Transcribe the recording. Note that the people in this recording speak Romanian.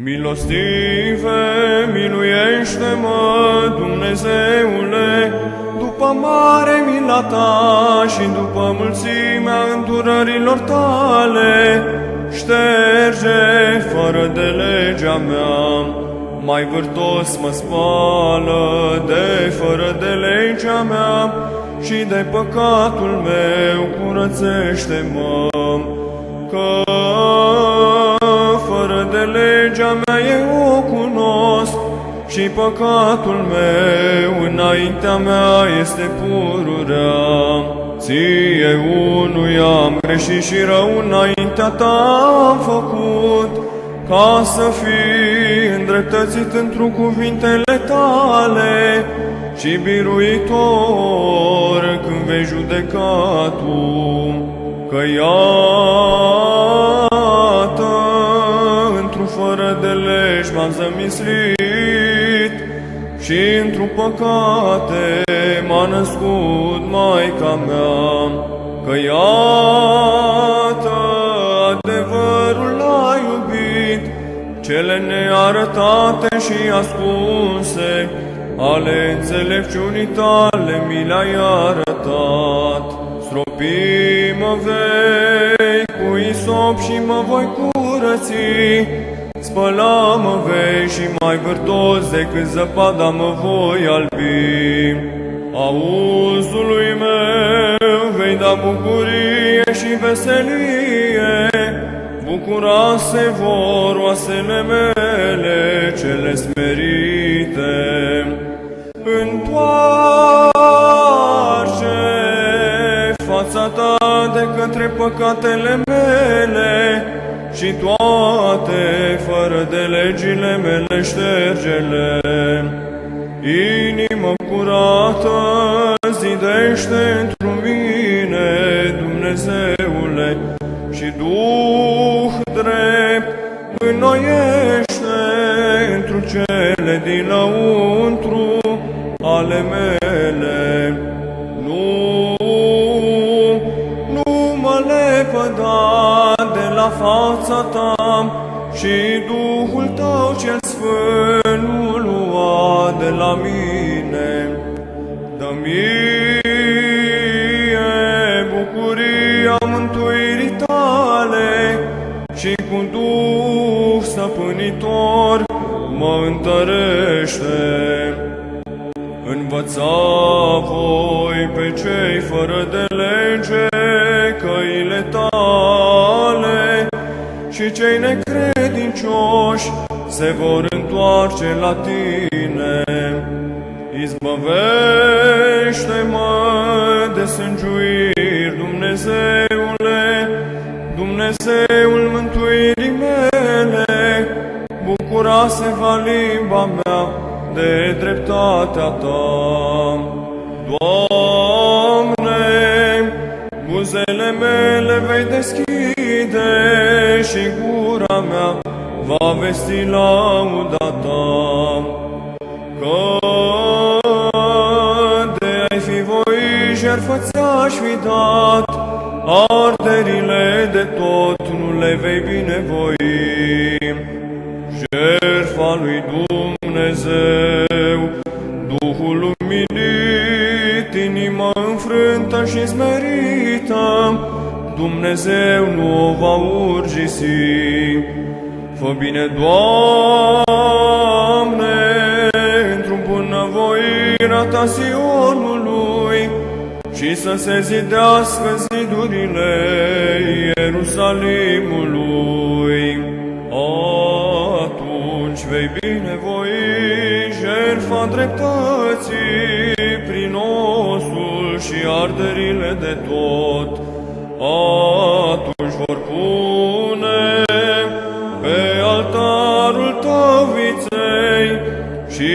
Milostive, miluiește-mă, Dumnezeule, după mare mila ta și după mulțimea îndurărilor tale, șterge fără de legea mea. Mai vârtos mă spală de fără de legea mea și de păcatul meu curățește-mă, că fără de legea mea eu o cunosc și păcatul meu înaintea mea este pururea. Ție unuia am greșit și rău înaintea ta am făcut, ca să fii îndreptățit într-un cuvintele tale și biruitor când vei judeca tu. Că iată, într-un fără de legi m-am zămislit și într-un păcate m-a născut Maica mea. Că iată, adevărul l-a iubit, cele nearătate și ascunse ale înțelepciunii tale mi le-ai arătat. Stropi mă vei cu isop și mă voi curăți, spăla-mă vei și mai vârtos decât zăpada mă voi albi. Auzului meu vei da bucurie și veselie, bucura se vor oasele mele cele smerite. Întoarce fața ta de către păcatele mele și toate fără de legile mele ștergele. Inimă curată zidește într-o mine, Dumnezeule, și Duh drept înnoiește întru cele din lăuntru ale mele. Nu mă lepăda de la fața ta și Duhul tău cel sfânt nu lua de la mine. Dă-mi bucuria mântuirii tale și cu Duh stăpânitor mă întărește. Învăța voi pe cei fără de lege căile tale și cei necredincioși se vor întoarce la tine. Izbăvește-mă de sângiuiri, Dumnezeule, Dumnezeul mântuirii mele, bucura-se va limba mea de dreptatea ta. Doamne, buzele mele vei deschide și gura mea va vesti lauda ta. Că de ai fi voi jertfă ți-aș fi dat, arderile de tot nu le vei binevoi. Jertfa lui Dumnezeu, Duhul umilit, inima înfrântă și smerită, Dumnezeu nu o va urgisi. Fă bine, Doamne, într-un bunăvoirea ta Sionului și să se zidească zidurile Ierusalimului. Atunci vei binevoi jertfa dreptății prin osul și arderile de tot. Atunci vor pune pe altarul tău viței și